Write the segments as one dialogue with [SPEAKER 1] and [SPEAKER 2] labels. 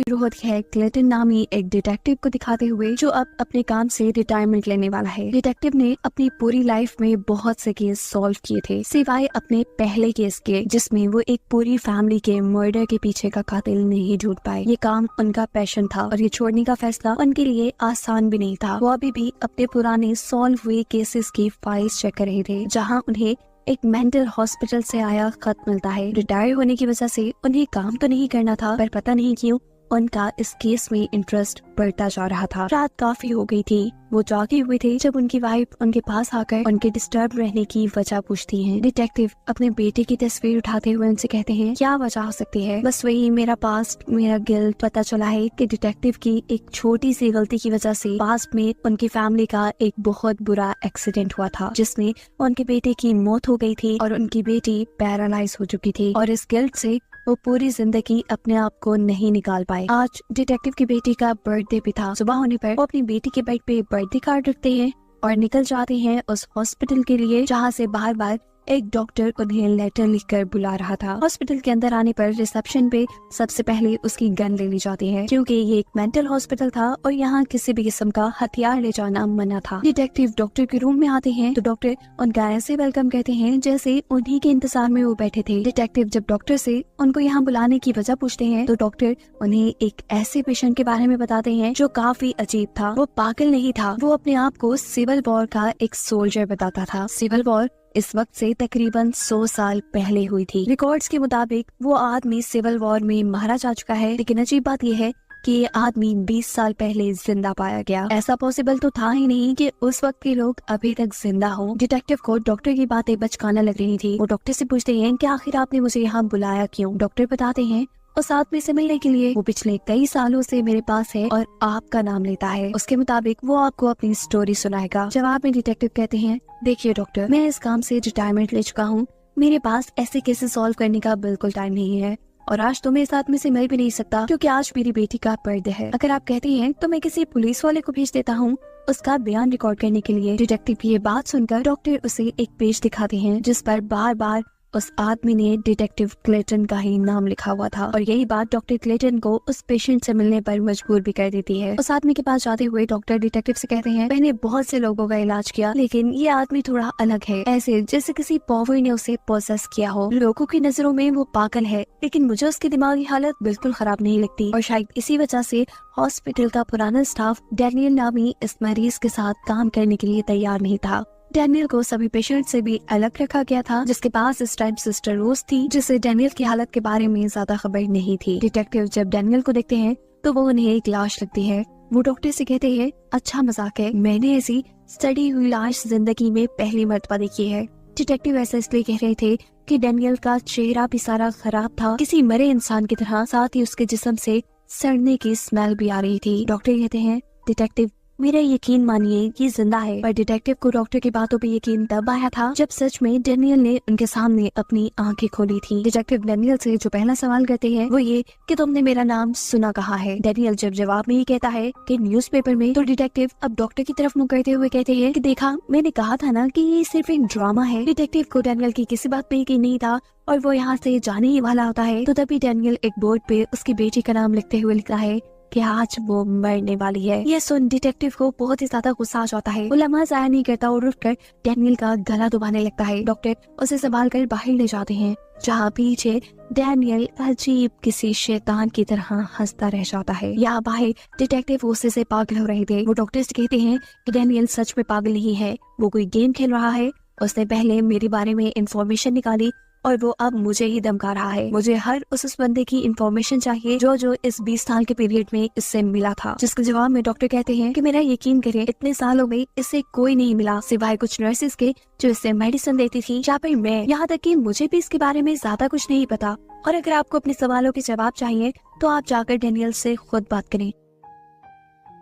[SPEAKER 1] शुरू होती है क्लेटन नामी एक डिटेक्टिव को दिखाते हुए जो अब अपने काम से रिटायरमेंट लेने वाला है। डिटेक्टिव ने अपनी पूरी लाइफ में बहुत से केस सॉल्व किए थे सिवाय अपने पहले केस के, जिसमें वो एक पूरी फैमिली के मर्डर के पीछे का कातिल नहीं ढूंढ पाए। ये काम उनका पैशन था और ये छोड़ने का फैसला उनके लिए आसान भी नहीं था। वो अभी भी अपने पुराने सॉल्व हुए केसेस की फाइल्स चेक कर रहे थे, जहाँ उन्हें एक मेंटल हॉस्पिटल से आया खत मिलता है। रिटायर होने की वजह से उन्हें काम तो नहीं करना था, पर पता नहीं क्यों उनका इस केस में इंटरेस्ट बढ़ता जा रहा था। रात काफी हो गई थी, वो जागे हुए थे जब उनकी वाइफ उनके पास आकर उनके डिस्टर्ब रहने की वजह पूछती हैं। डिटेक्टिव अपने बेटे की तस्वीर उठाते हुए उनसे कहते हैं क्या वजह हो सकती है। बस वही मेरा पास्ट, मेरा गिल्ट। पता चला है कि डिटेक्टिव की एक छोटी सी गलती की वजह से पास्ट में उनकी फैमिली का एक बहुत बुरा एक्सीडेंट हुआ था, जिसमें उनके बेटे की मौत हो गई थी और उनकी बेटी पैरालाइज हो चुकी थी, और इस गिल्ट से वो पूरी जिंदगी अपने आप को नहीं निकाल पाए। आज डिटेक्टिव की बेटी का बर्थडे भी था। सुबह होने पर वो अपनी बेटी के बेड पे बर्थडे कार्ड रखते हैं और निकल जाते हैं उस हॉस्पिटल के लिए, जहाँ से बार बार एक डॉक्टर उन्हें लेटर लिखकर बुला रहा था। हॉस्पिटल के अंदर आने पर रिसेप्शन पे सबसे पहले उसकी गन ले ली जाती है, क्योंकि ये एक मेंटल हॉस्पिटल था और यहाँ किसी भी किस्म का हथियार ले जाना मना था। डिटेक्टिव डॉक्टर के रूम में आते हैं तो डॉक्टर उनका ऐसे वेलकम कहते हैं जैसे उन्हीं के इंतजार में वो बैठे थे। डिटेक्टिव जब डॉक्टर से उनको यहाँ बुलाने की वजह पूछते हैं तो डॉक्टर उन्हें एक ऐसे पेशेंट के बारे में बताते हैं जो काफी अजीब था। वो पागल नहीं था, वो अपने आप को सिविल वॉर का एक सोल्जर बताता था। सिविल वॉर इस वक्त से तकरीबन 100 साल पहले हुई थी। रिकॉर्ड्स के मुताबिक वो आदमी सिविल वॉर में मारा जा चुका है, लेकिन अजीब बात यह है कि ये आदमी 20 साल पहले जिंदा पाया गया। ऐसा पॉसिबल तो था ही नहीं कि उस वक्त के लोग अभी तक जिंदा हो। डिटेक्टिव को डॉक्टर की बातें बचकाना लग रही थी। वो डॉक्टर से पूछते हैं कि आखिर आपने मुझे यहाँ बुलाया क्यों। डॉक्टर बताते हैं और साथ में से मिलने के लिए। वो पिछले कई सालों से मेरे पास है और आपका नाम लेता है। उसके मुताबिक वो आपको अपनी स्टोरी सुनाएगा। जवाब में डिटेक्टिव कहते हैं देखिए डॉक्टर, मैं इस काम से रिटायरमेंट ले चुका हूँ, मेरे पास ऐसे केसेस सॉल्व करने का बिल्कुल टाइम नहीं है और आज तो मेरे साथ में से मिल भी नहीं सकता क्योंकि आज मेरी बेटी का बर्थडे है। अगर आप कहते हैं तो मैं किसी पुलिस वाले को भेज देता हूँ उसका बयान रिकॉर्ड करने के लिए। डिटेक्टिव की ये बात सुनकर डॉक्टर उसे एक पेज दिखाते हैं जिस पर बार बार उस आदमी ने डिटेक्टिव क्लेटन का ही नाम लिखा हुआ था, और यही बात डॉक्टर क्लेटन को उस पेशेंट से मिलने पर मजबूर भी कर देती है। उस आदमी के पास जाते हुए डॉक्टर डिटेक्टिव से कहते हैं मैंने बहुत से लोगों का इलाज किया, लेकिन ये आदमी थोड़ा अलग है, ऐसे जैसे किसी पावर ने उसे पोसेस किया हो। लोगों की नजरों में वो पागल है, लेकिन मुझे उसकी दिमागी हालत बिल्कुल खराब नहीं लगती, और शायद इसी वजह से हॉस्पिटल का पुराना स्टाफ डैनियल नामी इस मरीज के साथ काम करने के लिए तैयार नहीं था। डैनियल को सभी पेशेंट से भी अलग रखा गया था, जिसके पास इस टाइम सिस्टर रोज थी, जिसे डैनियल की हालत के बारे में ज्यादा खबर नहीं थी। डिटेक्टिव जब डैनियल को देखते हैं तो वो उन्हें एक लाश लगती है। वो डॉक्टर से कहते हैं अच्छा मजाक है, मैंने ऐसी सड़ी हुई लाश जिंदगी में पहली मर्तबा देखी है। डिटेक्टिव ऐसा इसलिए कह रहे थे कि डैनियल का चेहरा भी सारा खराब था, किसी मरे इंसान की तरह, साथ ही उसके जिस्म से सड़ने की स्मेल भी आ रही थी। डॉक्टर कहते हैं डिटेक्टिव मेरा यकीन मानिए ये जिंदा है। पर डिटेक्टिव को डॉक्टर की बातों पे यकीन तब आया था जब सच में डैनियल ने उनके सामने अपनी आंखें खोली थी। डिटेक्टिव डैनियल से जो पहला सवाल करते हैं वो ये कि तुमने मेरा नाम सुना कहाँ है। डैनियल जब जवाब में ये कहता है कि न्यूज़पेपर में, तो डिटेक्टिव अब डॉक्टर की तरफ मुंह करते हुए कहते हैं कि देखा, मैंने कहा था ना कि ये सिर्फ एक ड्रामा है। डिटेक्टिव को डैनियल की किसी बात पे यकीन नहीं था और वो यहाँ से जाने ही वाला होता है, तो तभी डैनियल एक बोर्ड पे उसकी बेटी का नाम लिखते हुए लिखता है कि आज वो मरने वाली है। ये सुन डिटेक्टिव को बहुत ही ज्यादा गुस्सा आ जाता है। वो लम्हा जाया नहीं करता और उठकर डैनियल का गला दबाने लगता है। डॉक्टर उसे संभाल कर बाहर ले जाते हैं, जहाँ पीछे डैनियल अजीब किसी शैतान की तरह हंसता रह जाता है। यहाँ बाहर डिटेक्टिव गुस्से से पागल हो रहे थे। वो डॉक्टर से कहते हैं कि डैनियल सच में पागल नहीं है, वो कोई गेम खेल रहा है। उसने पहले मेरे बारे में इंफॉर्मेशन निकाली और वो अब मुझे ही धमका रहा है। मुझे हर उस बंदे की इंफॉर्मेशन चाहिए जो इस 20 साल के पीरियड में इससे मिला था। जिसके जवाब में डॉक्टर कहते हैं कि मेरा यकीन करें, इतने सालों में इससे कोई नहीं मिला सिवाय कुछ नर्सेस के जो इससे मेडिसिन देती थी, या फिर मैं, यहाँ तक कि मुझे भी इसके बारे में ज्यादा कुछ नहीं पता। और अगर आपको अपने सवालों के जवाब चाहिए तो आप जाकर डैनियल से खुद बात करें।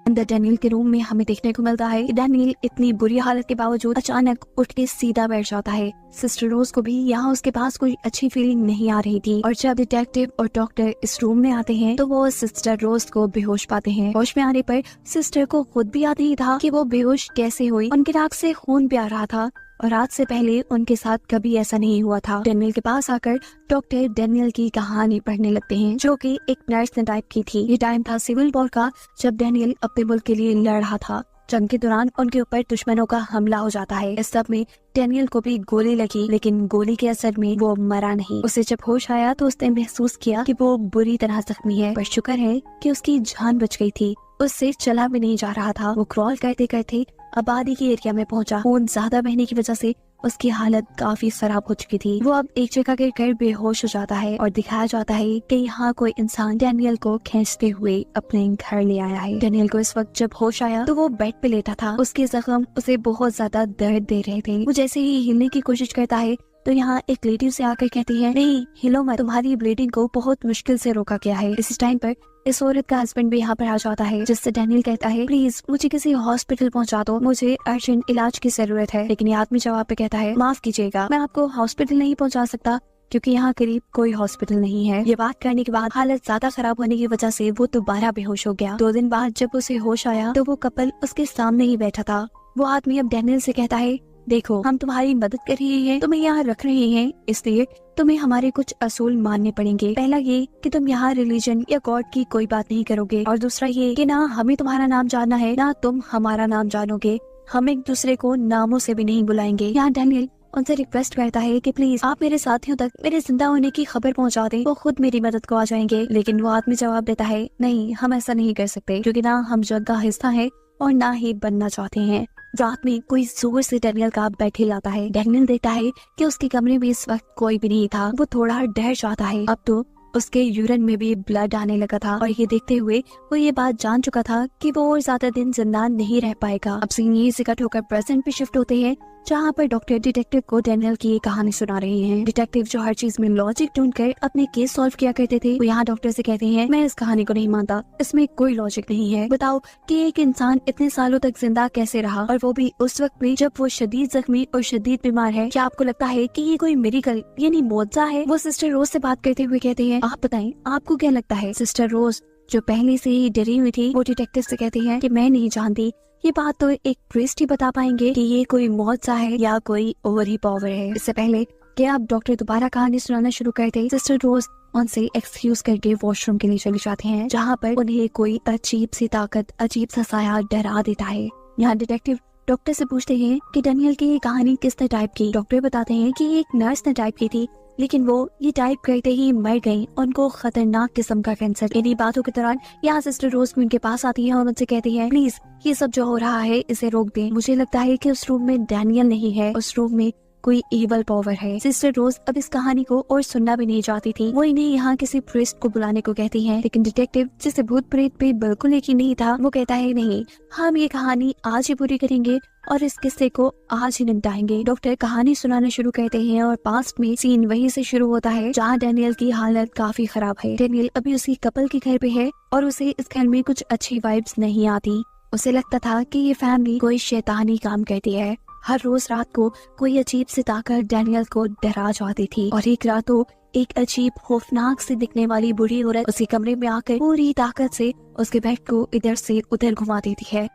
[SPEAKER 1] अंदर डैनियल के रूम में हमें देखने को मिलता है कि डैनियल इतनी बुरी हालत के बावजूद अचानक उठ के सीधा बैठ जाता है। सिस्टर रोज को भी यहाँ उसके पास कोई अच्छी फीलिंग नहीं आ रही थी, और जब डिटेक्टिव और डॉक्टर इस रूम में आते हैं तो वो सिस्टर रोज को बेहोश पाते हैं। होश में आने पर सिस्टर को खुद भी याद नहीं था कि वो बेहोश कैसे हुई। उनके नाक से खून भी आ रहा था, और आज से पहले उनके साथ कभी ऐसा नहीं हुआ था। डेनियल के पास आकर डॉक्टर डेनियल की कहानी पढ़ने लगते हैं, जो कि एक नर्स ने टाइप की थी। ये टाइम था सिविल वॉर का, जब डेनियल अपने मुल्क के लिए लड़ रहा था। जंग के दौरान उनके ऊपर दुश्मनों का हमला हो जाता है। इस सब में डेनियल को भी गोली लगी, लेकिन गोली के असर में वो मरा नहीं। उसे जब होश आया तो उसने महसूस किया कि वो बुरी तरह जख्मी है, पर शुक्र है कि उसकी जान बच गई थी। उससे चला भी नहीं जा रहा था। वो क्रॉल करते करते आबादी के एरिया में पहुंचा। खून ज्यादा बहने की वजह से उसकी हालत काफी खराब हो चुकी थी। वो अब एक जगह गिरकर बेहोश हो जाता है और दिखाया जाता है कि यहाँ कोई इंसान डेनियल को खींचते हुए अपने घर ले आया है। डेनियल को इस वक्त जब होश आया तो वो बेड पे लेटा था। उसके जख्म उसे बहुत ज्यादा दर्द दे रहे थे। वो जैसे ही हिलने की कोशिश करता है तो यहाँ एक लेडी उसे आकर कहती है, नहीं हिलो मत, तुम्हारी ब्लीडिंग को बहुत मुश्किल से रोका गया है। इस टाइम पर इस औरत का हस्बैंड भी यहाँ पर आ जाता है, जिससे डेनियल कहता है, प्लीज मुझे किसी हॉस्पिटल पहुँचा दो, मुझे अर्जेंट इलाज की जरूरत है। लेकिन ये आदमी जवाब पे कहता है, माफ कीजिएगा, मैं आपको हॉस्पिटल नहीं पहुँचा सकता क्योंकि यहाँ करीब कोई हॉस्पिटल नहीं है। ये बात करने के बाद हालत ज्यादा खराब होने की वजह से वो दोबारा बेहोश हो गया। 2 दिन बाद जब उसे होश आया तो वो कपल उसके सामने ही बैठा था। वो आदमी अब डेनियल से कहता है, देखो हम तुम्हारी मदद कर रहे हैं, तुम्हें यहाँ रख रहे हैं, इसलिए तुम्हें हमारे कुछ असूल मानने पड़ेंगे। पहला ये कि तुम यहाँ रिलीजन या गॉड की कोई बात नहीं करोगे, और दूसरा ये कि ना हमें तुम्हारा नाम जानना है ना तुम हमारा नाम जानोगे। हम एक दूसरे को नामों से भी नहीं बुलाएंगे। यहाँ डेनियल उनसे रिक्वेस्ट करता है कि प्लीज आप मेरे साथियों तक मेरे जिंदा होने की खबर पहुंचा दें, वो खुद मेरी मदद को आ जाएंगे। लेकिन वो आदमी जवाब देता है, नहीं हम ऐसा नहीं कर सकते, क्योंकि ना हम जग का हिस्सा है और ना ही बनना चाहते हैं। रात में कोई जोर से डेनियल का बेड हिलाता है। डेनियल देखता है कि उसके कमरे में इस वक्त कोई भी नहीं था। वो थोड़ा डर जाता है, अब तो उसके यूरिन में भी ब्लड आने लगा था, और ये देखते हुए वो ये बात जान चुका था कि वो और ज्यादा दिन जिंदा नहीं रह पाएगा। अब सीन यही से कट होकर प्रेजेंट पे शिफ्ट होते हैं, जहाँ पर डॉक्टर डिटेक्टिव को डेनियल की ये कहानी सुना रहे हैं। डिटेक्टिव जो हर चीज में लॉजिक ढूंढकर अपने केस सॉल्व किया करते थे, वो यहाँ डॉक्टर से कहते हैं, मैं इस कहानी को नहीं मानता, इसमें कोई लॉजिक नहीं है। बताओ कि एक इंसान इतने सालों तक जिंदा कैसे रहा, और वो भी उस वक्त में जब वो शदीद जख्मी और शदीद बीमार है। क्या आपको लगता है कि ये कोई मिरेकल यानी मौजज़ा है? वो सिस्टर रोज से बात करते हुए कहते हैं, आप बताएं आपको क्या लगता है? सिस्टर रोज जो पहले से ही डरी हुई थी, वो डिटेक्टिव से कहती है कि मैं नहीं जानती, ये बात तो एक प्रीस्ट ही बता पाएंगे कि ये कोई मौजज़ा है या कोई ओवर ही पावर है। इससे पहले कि आप डॉक्टर दोबारा कहानी सुनाना शुरू करते, सिस्टर रोज उनसे एक्सक्यूज करके वॉशरूम के लिए चले जाते हैं, जहाँ पर उन्हें कोई अजीब सी ताकत, अजीब सा साया डरा देता है। यहाँ डिटेक्टिव डॉक्टर से पूछते हैं कि डेनियल की ये कहानी किसने टाइप की। डॉक्टर बताते हैं कि एक नर्स ने टाइप की थी, लेकिन वो ये टाइप करते ही मर गई, उनको खतरनाक किस्म का कैंसर। इन्हीं बातों के दौरान यहाँ सिस्टर रोज भी उनके पास आती है और उनसे कहती है, प्लीज ये सब जो हो रहा है इसे रोक दें। मुझे लगता है कि उस रूम में डेनियल नहीं है, उस रूम में कोई इवल पावर है। सिस्टर रोज अब इस कहानी को और सुनना भी नहीं चाहती थी। वो इन्हें यहाँ किसी प्रीस्ट को बुलाने को कहती है, लेकिन डिटेक्टिव जिसे भूत प्रेत पे बिल्कुल यकीन नहीं था, वो कहता है, नहीं हम ये कहानी आज ही पूरी करेंगे और इस किस्से को आज ही निपटाएंगे। डॉक्टर कहानी सुनाना शुरू करते हैं और पास्ट में सीन वहीं से शुरू होता है जहाँ डेनियल की हालत काफी खराब है। डेनियल अभी उसी कपल के घर पे है और उसे इस घर में कुछ अच्छी वाइब्स नहीं आती। उसे लगता था कि ये फैमिली कोई शैतानी काम करती है। हर रोज रात को कोई अजीब सी ताकत डेनियल को डरा जाती थी, और एक रात को एक अजीब खौफनाक से दिखने वाली बुढ़ी औरत उसके कमरे में आकर पूरी ताकत से उसके बेड को इधर से उधर घुमा देती है।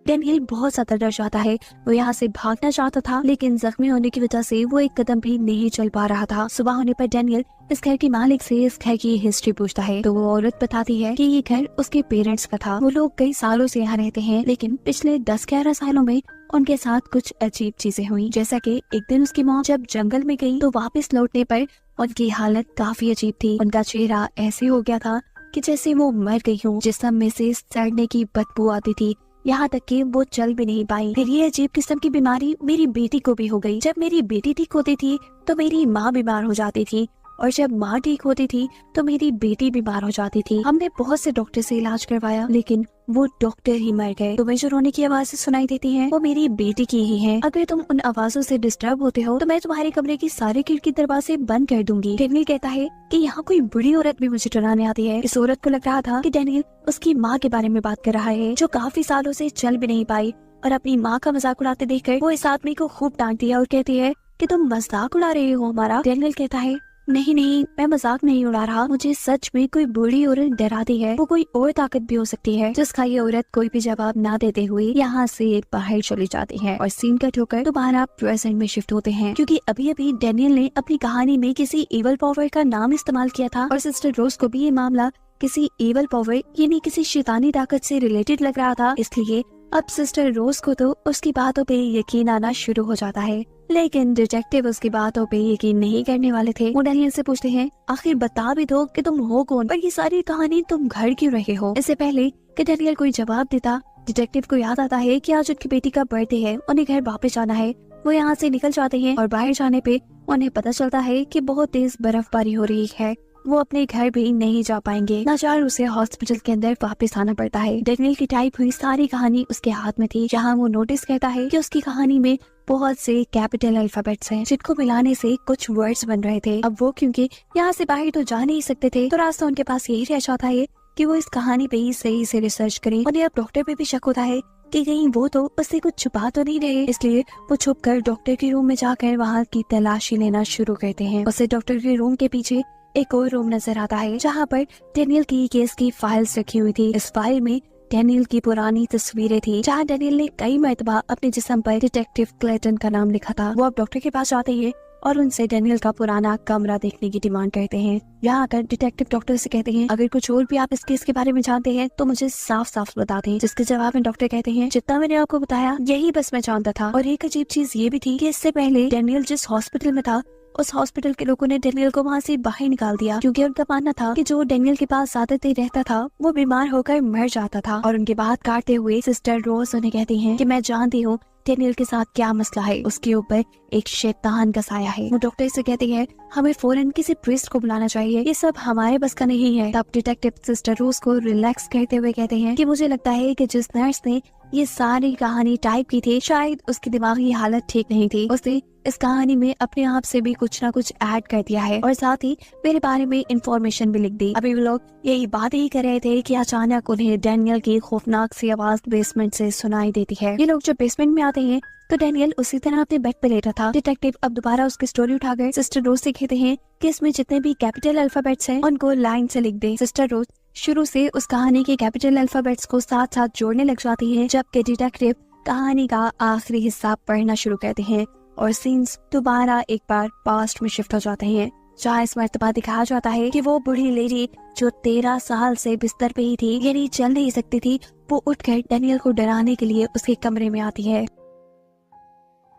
[SPEAKER 1] डेनियल बहुत ज्यादा डर जाता है। वो यहाँ से भागना चाहता था, लेकिन जख्मी होने की वजह से वो एक कदम भी नहीं चल पा रहा था। सुबह होने पर डेनियल इस घर के मालिक से इस घर की हिस्ट्री पूछता है, तो वो औरत बताती है कि ये घर उसके पेरेंट्स का था। वो लोग कई सालों से यहाँ रहते हैं, लेकिन पिछले 10-11 सालों में उनके साथ कुछ अजीब चीजें हुई। जैसा कि एक दिन उसकी मॉम जब जंगल में गई तो वापस लौटने पर उनकी हालत काफी अजीब थी। उनका चेहरा ऐसे हो गया था कि जैसे वो मर गई हो। जिस्म में से सड़ने की बदबू आती थी, यहाँ तक कि वो चल भी नहीं पाई। फिर ये अजीब किस्म की बीमारी मेरी बेटी को भी हो गई। जब मेरी बेटी ठीक होती थी तो मेरी माँ बीमार हो जाती थी, और जब माँ ठीक होती थी तो मेरी बेटी बीमार हो जाती थी। हमने बहुत से डॉक्टर से इलाज करवाया, लेकिन वो डॉक्टर ही मर गए। तुम्हें जो रोने की आवाज़ें सुनाई देती हैं, वो मेरी बेटी की ही हैं। अगर तुम उन आवाजों से डिस्टर्ब होते हो तो मैं तुम्हारे कमरे की सारे खिड़की दरवाजे बंद कर दूंगी। डेनियल कहता है कि यहाँ कोई बुरी औरत भी मुझे डराने आती है। इस औरत को लग रहा था कि डेनियल उसकी माँ के बारे में बात कर रहा है, जो काफी सालों से चल भी नहीं पाई, और अपनी माँ का मजाक उड़ाते देखकर वो इस आदमी को खूब डांटती है और कहती है कि तुम मजाक उड़ा रहे हो हमारा। डेनियल कहता है नहीं नहीं, मैं मजाक नहीं उड़ा रहा, मुझे सच में कोई बूढ़ी औरत डराती है। वो कोई और ताकत भी हो सकती है। जिसका ये औरत कोई भी जवाब ना देते हुए यहाँ से बाहर चली जाती है और सीन कट होकर दोबारा प्रेजेंट में शिफ्ट होते हैं, क्योंकि अभी अभी डैनियल ने अपनी कहानी में किसी एवल पावर का नाम इस्तेमाल किया था और सिस्टर रोज को भी ये मामला किसी एवल पावर यानी किसी शैतानी ताकत से रिलेटेड लग रहा था। इसलिए अब सिस्टर रोज को तो उसकी बातों पे यकीन आना शुरू हो जाता है, लेकिन डिटेक्टिव उसकी बातों पे यकीन नहीं करने वाले थे। वो डैनियल से पूछते हैं, आखिर बता भी दो कि तुम हो कौन और ये सारी कहानी तुम घर क्यों रहे हो। इससे पहले कि डैनियल कोई जवाब देता, डिटेक्टिव को याद आता है कि आज उनकी बेटी का बर्थडे है, उन्हें घर वापस जाना है। वो यहाँ से निकल जाते हैं और बाहर जाने पे उन्हें पता चलता है कि बहुत तेज बर्फबारी हो रही है। वो अपने घर भी नहीं जा पाएंगे। लाचार उसे हॉस्पिटल के अंदर वापस आना पड़ता है। डैनियल की टाइप हुई सारी कहानी उसके हाथ में थी, जहाँ वो नोटिस करता है कि उसकी कहानी में बहुत से कैपिटल अल्फाबेट्स हैं, जिनको मिलाने से कुछ वर्ड्स बन रहे थे। अब वो क्योंकि यहाँ से बाहर तो जा नहीं सकते थे, तो रास्ता उनके पास यही रह जाता है कि वो इस कहानी पे ही सही से रिसर्च करें। उन्हें अब डॉक्टर पे भी शक होता है कि कहीं वो तो उससे कुछ छुपा तो नहीं रहे। इसलिए वो छुप कर डॉक्टर के रूम में जाकर वहाँ की तलाशी लेना शुरू करते हैं। उसे डॉक्टर के रूम के पीछे एक और रूम नजर आता है, जहाँ पर डैनियल की केस की फाइल्स रखी हुई थी। इस फाइल में डैनियल की पुरानी तस्वीरें थी, जहाँ डैनियल ने कई मर्तबा अपने जिस्म पर डिटेक्टिव क्लेटन का नाम लिखा था। वो अब डॉक्टर के पास जाते हैं और उनसे डैनियल का पुराना कमरा देखने की डिमांड करते हैं। यहाँ आकर डिटेक्टिव डॉक्टर से कहते हैं, अगर कुछ और भी आप इस केस के बारे में जानते हैं तो मुझे साफ साफ बता दें। जिसके जवाब में डॉक्टर कहते हैं, जितना मैंने आपको बताया यही बस मैं जानता था। और एक अजीब चीज ये भी थी कि इससे पहले डैनियल जिस हॉस्पिटल में था, उस हॉस्पिटल के लोगों ने डैनियल को वहाँ से बाहर निकाल दिया, क्योंकि उनका मानना था कि जो डैनियल के पास ज्यादा देर रहता था वो बीमार होकर मर जाता था। और उनके बात काटते हुए सिस्टर रोज उन्हें कहती हैं कि मैं जानती हूँ डैनियल के साथ क्या मसला है, उसके ऊपर एक शैतान का साया है। वो डॉक्टर से कहती है, हमें फौरन किसी प्रीस्ट को बुलाना चाहिए, ये सब हमारे बस का नहीं है। तब डिटेक्टिव सिस्टर रोज को रिलैक्स करते हुए कहते हैं कि मुझे लगता है कि जिस नर्स ने ये सारी कहानी टाइप की थी, शायद उसकी दिमागी हालत ठीक नहीं थी। उसने इस कहानी में अपने आप से भी कुछ ना कुछ ऐड कर दिया है और साथ ही मेरे बारे में इंफॉर्मेशन भी लिख दी। अभी वो लोग यही बात ही कर रहे थे कि अचानक उन्हें डैनियल की खौफनाक सी आवाज बेसमेंट से सुनाई देती है। ये लोग जब बेसमेंट में आते हैं तो डैनियल उसी तरह अपने बेड पे लेटा था। डिटेक्टिव अब दोबारा उसकी स्टोरी उठाकर सिस्टर रोज से कहते हैं कि इसमें जितने भी कैपिटल अल्फाबेट्स हैं उनको लाइन से लिख दे। सिस्टर रोज शुरू से उस कहानी के कैपिटल अल्फाबेट्स को साथ साथ जोड़ने लग जाती है, जबकि डिटेक्टिव कहानी का आखिरी हिस्सा पढ़ना शुरू करते हैं और सीन्स दोबारा एक बार पास्ट में शिफ्ट हो जाते हैं, जहाँ इस मर्तबा दिखाया जाता है कि वो बूढ़ी लेडी जो 13 साल से बिस्तर पे ही थी, यानी चल नहीं सकती थी, वो उठकर डैनियल को डराने के लिए उसके कमरे में आती है।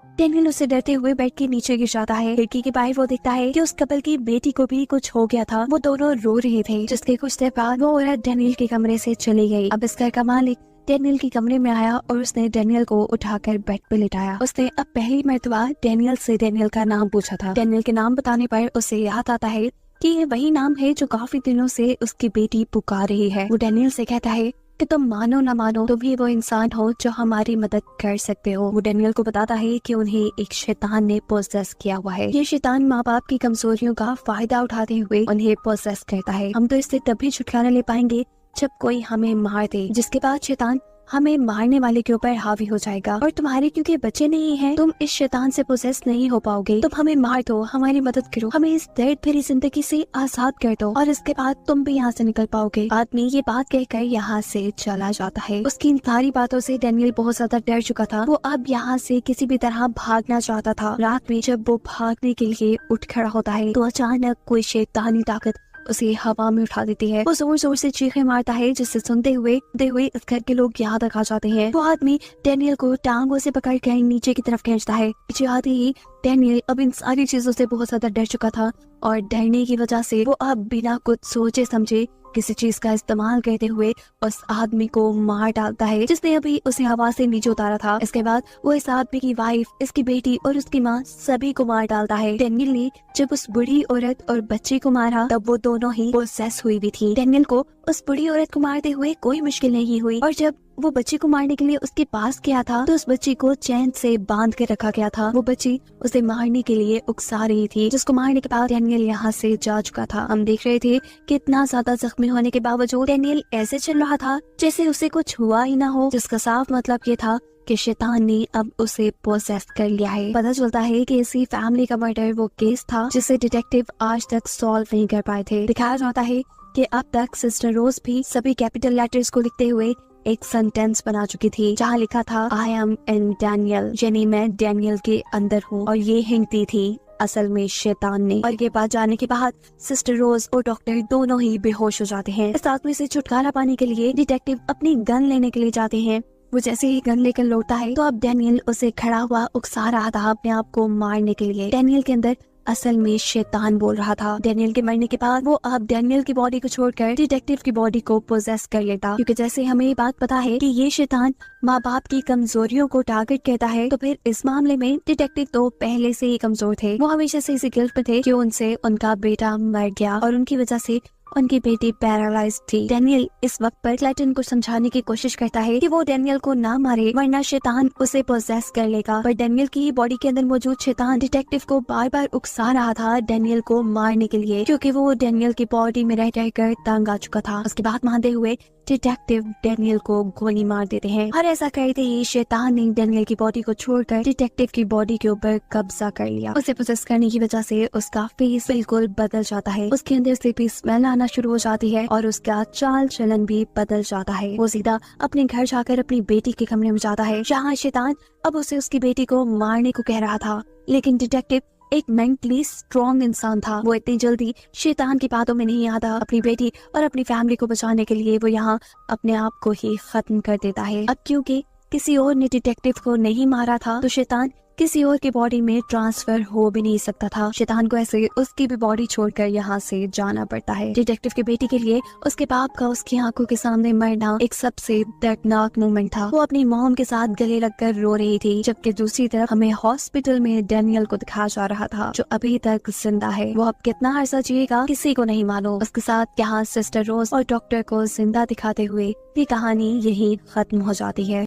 [SPEAKER 1] डैनियल उससे डरते हुए बेड के नीचे गिर जाता है। खिड़की के बाहर वो देखता है कि उस कपल की बेटी को भी कुछ हो गया था। वो दोनों रो रहे थे, जिसके कुछ देर बाद वो औरत डैनियल के कमरे से चली गई। अब इस घर का मालिक डैनियल के कमरे में आया और उसने डैनियल को उठाकर बेड पे लिटाया। उसने अब पहली मर्तबा डैनियल से डैनियल का नाम पूछा था। डैनियल के नाम बताने पर उसे याद आता है कि ये वही नाम है जो काफी दिनों से उसकी बेटी पुकार रही है। वो डैनियल से कहता है कि तुम मानो ना मानो, तुम ही वो इंसान हो जो हमारी मदद कर सकते हो। वो डैनियल को बताता है कि उन्हें एक शैतान ने पोसेस किया हुआ है। ये शैतान माँ बाप की कमजोरियों का फायदा उठाते हुए उन्हें पोसेस करता है। हम तो इससे तभी छुटकारा ले पाएंगे जब कोई हमें मार दे, जिसके बाद शैतान हमें मारने वाले के ऊपर हावी हो जाएगा। और तुम्हारे क्योंकि बच्चे नहीं हैं, तुम इस शैतान से पोसेस नहीं हो पाओगे। तुम हमें मार दो, हमारी मदद करो, हमें इस दर्द भरी जिंदगी से आजाद कर दो और इसके बाद तुम भी यहाँ से निकल पाओगे। आदमी ये बात कहकर यहाँ से चला जाता है। उसकी इन सारी बातों से डैनियल बहुत ज्यादा डर चुका था। वो अब यहाँ से किसी भी तरह भागना चाहता था। रात में जब वो भागने के लिए उठ खड़ा होता है तो अचानक कोई शैतानी ताकत उसे हवा में उठा देती है। वो जोर जोर से चीखें मारता है, जिससे सुनते हुए इस घर के लोग यहाँ तक आ जाते हैं। वो आदमी डैनियल को टांगों से पकड़ कर नीचे की तरफ खींचता है। पीछे आते ही डैनियल अब इन सारी चीजों से बहुत ज्यादा डर चुका था और डरने की वजह से वो अब बिना कुछ सोचे समझे किसी चीज का इस्तेमाल करते हुए उस आदमी को मार डालता है, जिसने अभी उसे हवा से नीचे उतारा था। इसके बाद वो इस आदमी की वाइफ, इसकी बेटी और उसकी माँ सभी को मार डालता है। डैनियल ने जब उस बुढ़ी औरत और बच्चे को मारा तब वो दोनों ही पोसेस हुई भी थी। डैनियल को उस बुढ़ी औरत को मारते हुए कोई मुश्किल नहीं हुई और जब वो बच्चे को मारने के लिए उसके पास गया था तो उस बच्ची को चैन से बांध के रखा गया था। वो बच्ची उसे मारने के लिए उकसा रही थी, जिसको मारने के बाद डैनियल यहाँ से जा चुका था। हम देख रहे थे कि इतना ज्यादा जख्मी होने के बावजूद डैनियल ऐसे चल रहा था जैसे उसे कुछ हुआ ही ना हो, जिसका साफ मतलब ये था कि शैतान ने अब उसे पोसेस कर लिया है। पता चलता है कि इसी फैमिली का मर्डर वो केस था जिसे डिटेक्टिव आज तक सॉल्व नहीं कर पाए थे। दिखाया जाता है कि अब तक सिस्टर रोज भी सभी कैपिटल लेटर्स को लिखते हुए एक सेंटेंस बना चुकी थी जहाँ लिखा था आई एम इन डैनियल, यानी मैं डैनियल के अंदर हूँ। और ये हिंट दी थी असल में शैतान ने। और ये बात जानने के बाद सिस्टर रोज और डॉक्टर दोनों ही बेहोश हो जाते हैं। इस आदमी से छुटकारा पाने के लिए डिटेक्टिव अपनी गन लेने के लिए जाते हैं। वो जैसे ही गन लेकर लौटता है तो अब डैनियल उसे खड़ा हुआ उकसा रहा था अपने आप को मारने के लिए। डैनियल के अंदर असल में शैतान बोल रहा था। डैनियल के मरने के बाद वो अब डैनियल की बॉडी को छोड़कर डिटेक्टिव की बॉडी को पोजेस कर लेता, क्योंकि जैसे हमें ये बात पता है कि ये शैतान माँ बाप की कमजोरियों को टारगेट करता है, तो फिर इस मामले में डिटेक्टिव तो पहले से ही कमजोर थे। वो हमेशा से इसी गिल्ट में थे कि उनसे उनका बेटा मर गया और उनकी वजह से उनकी बेटी पैरालाइज थी। डैनियल इस वक्त पर क्लाइटन को समझाने की कोशिश करता है कि वो डैनियल को ना मारे वरना शैतान उसे पोजेस कर लेगा। पर डैनियल की बॉडी के अंदर मौजूद शैतान डिटेक्टिव को बार बार उकसा रहा था डैनियल को मारने के लिए, क्योंकि वो डैनियल की बॉडी में रह कर तंग आ चुका था। उसके बाद मानते हुए डिटेक्टिव डैनियल को गोली मार देते हैं। और ऐसा करते ही शैतान ने डैनियल की बॉडी को छोड़कर डिटेक्टिव की बॉडी के ऊपर कब्जा कर लिया। उसे पोसेस करने की वजह से उसका फेस बिल्कुल बदल जाता है, उसके अंदर से भी स्मेल आना शुरू हो जाती है और उसका चाल चलन भी बदल जाता है। वो सीधा अपने घर जाकर अपनी बेटी के कमरे में जाता है, जहाँ शैतान अब उसे उसकी बेटी को मारने को कह रहा था। लेकिन डिटेक्टिव एक मेंटली स्ट्रॉन्ग इंसान था। वो इतनी जल्दी शैतान की बातों में नहीं आता। अपनी बेटी और अपनी फैमिली को बचाने के लिए वो यहाँ अपने आप को ही खत्म कर देता है। अब क्योंकि किसी और ने डिटेक्टिव को नहीं मारा था तो शैतान किसी और की बॉडी में ट्रांसफर हो भी नहीं सकता था। शैतान को ऐसे उसकी भी बॉडी छोड़कर यहाँ से जाना पड़ता है। डिटेक्टिव की बेटी के लिए उसके बाप का उसकी आंखों के सामने मरना एक सबसे दर्दनाक मोमेंट था। वो अपनी मॉम के साथ गले लगकर रो रही थी, जबकि दूसरी तरफ हमें हॉस्पिटल में डैनियल को दिखाया जा रहा था जो अभी तक जिंदा है। वो अब कितना अरसा जिएगा किसी को नहीं मालूम। उसके साथ यहाँ सिस्टर रोज और डॉक्टर को जिंदा दिखाते हुए ये कहानी यही खत्म हो जाती है।